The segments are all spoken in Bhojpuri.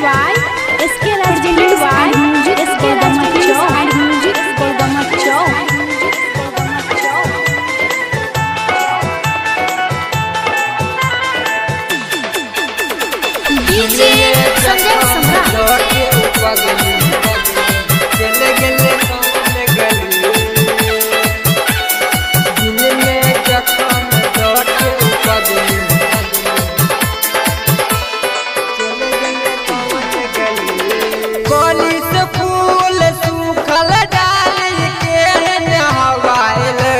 by SK Presented by SK and Music Golgamacho. DJ Sanjay Samrat चले गले कौन गली दिल में जखम दौड़ के उपगली चले गले कौन गली कोली से फूल सूखल डाल के नहवाइले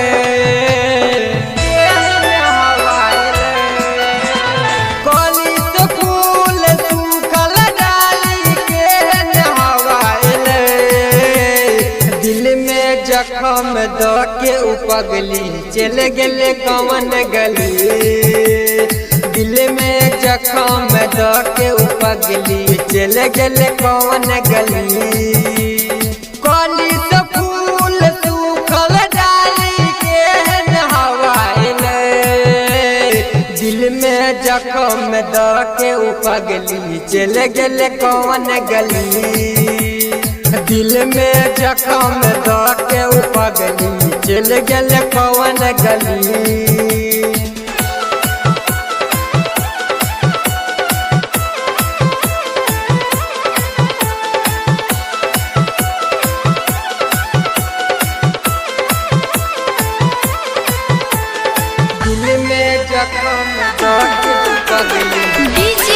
कोली से फूल सूखल डाल के नहवाइले दिल में जखम दो के उपगली चले गले कौन गली दिल में जखम दो के उपगली चले गले कौन गली कोली से फूल सूखल डाली के नहवाइले दिल में जखम दो के उपगली चले गले कौन गली दिल में जखम दो के उपगली चल गले कौन गली दिल में जखम दो के उपगली DJ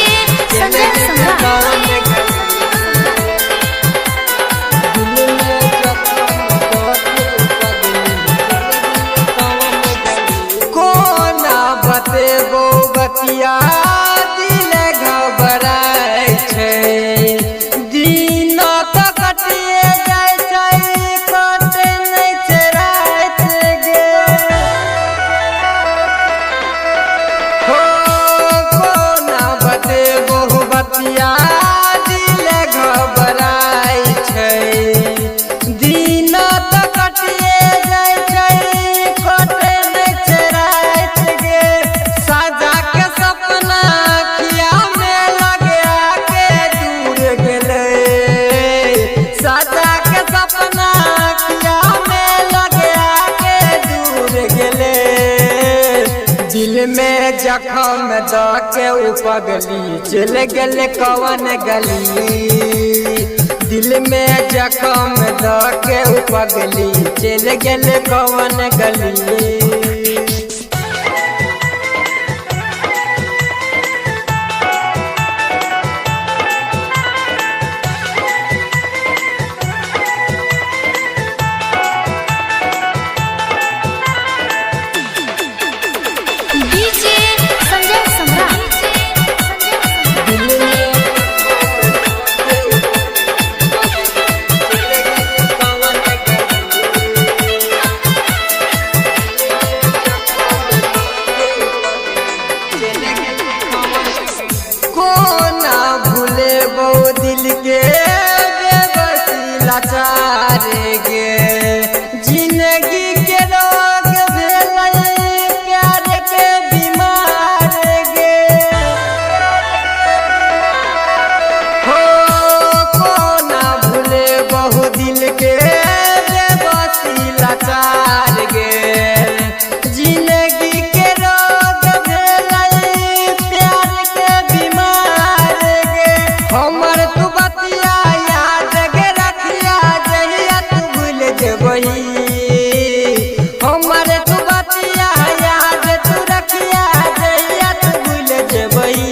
Sanjay Samrat बतेबो बतिया दिल घबराय छै दिन तो कटिए जाय छै कटे नहीं छै रात गे हो कोना बतेबो बतिया दिल घबराय छै दिन तो कटिए जाय छै कटे नहीं छै रात गे साजा के सपना किया में लगे के दूर गेले साजा के सपना किया में लगे के दूर गेले दिल में जखम दो के उपगली चले गले कौन गली दिल में जखम दो के उपगली चले गले कौन गली DJ Sanjay Samrat कोना भूले बो दिल के बेबसी लाचार गे जिंदगी के रोग भेलै प्यार के बीमार गे हो कोना भूले बहु दिल के बेबसी लाचार गे जिंदगी के रोग भेलै प्यार के बीमार गे हमर तू बतिया याद गे रखिया जहिया तू भूल जेबही हमर तू बतिया याद तू रखिया जहिया तू भूल जेबही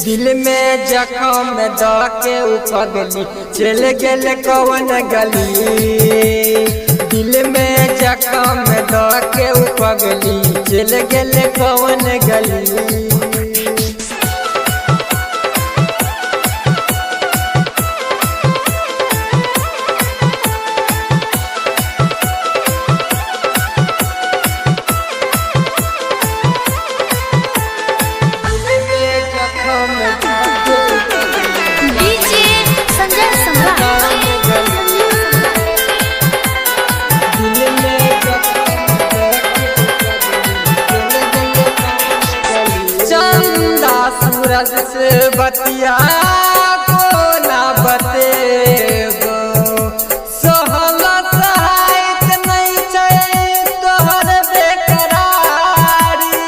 दिल में जखम दो के उपगली चल गेले कौन गली दिल में जखम दो के उपगली चल गेले कौन गली DJ Sanjay Samrat दिल में जखम सूरज से बतिया को ना बतेबो सहल सहायत नहीं छै तोहर बेकरारी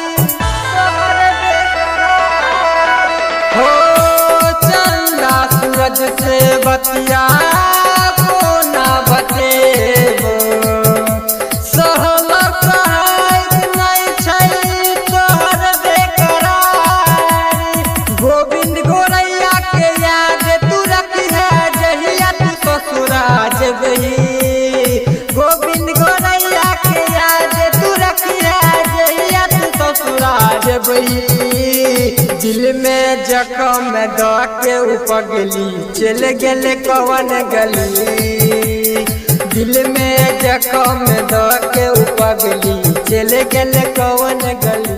हो चंदा सूरज से बतिया को ना बतेबो सहल सहायत नहीं छै तोहर बेकरारी गोविंद गोरैया के याद तू रखिहे जहिया तू ससुरा जेबही गोविंद गोरैया के याद तू रखिहे जहिया तू ससुरा जेबही दिल में जखम द के उपगली चल गेले कवन गली दिल में जखम द के उपगली चल गेले कवन गली।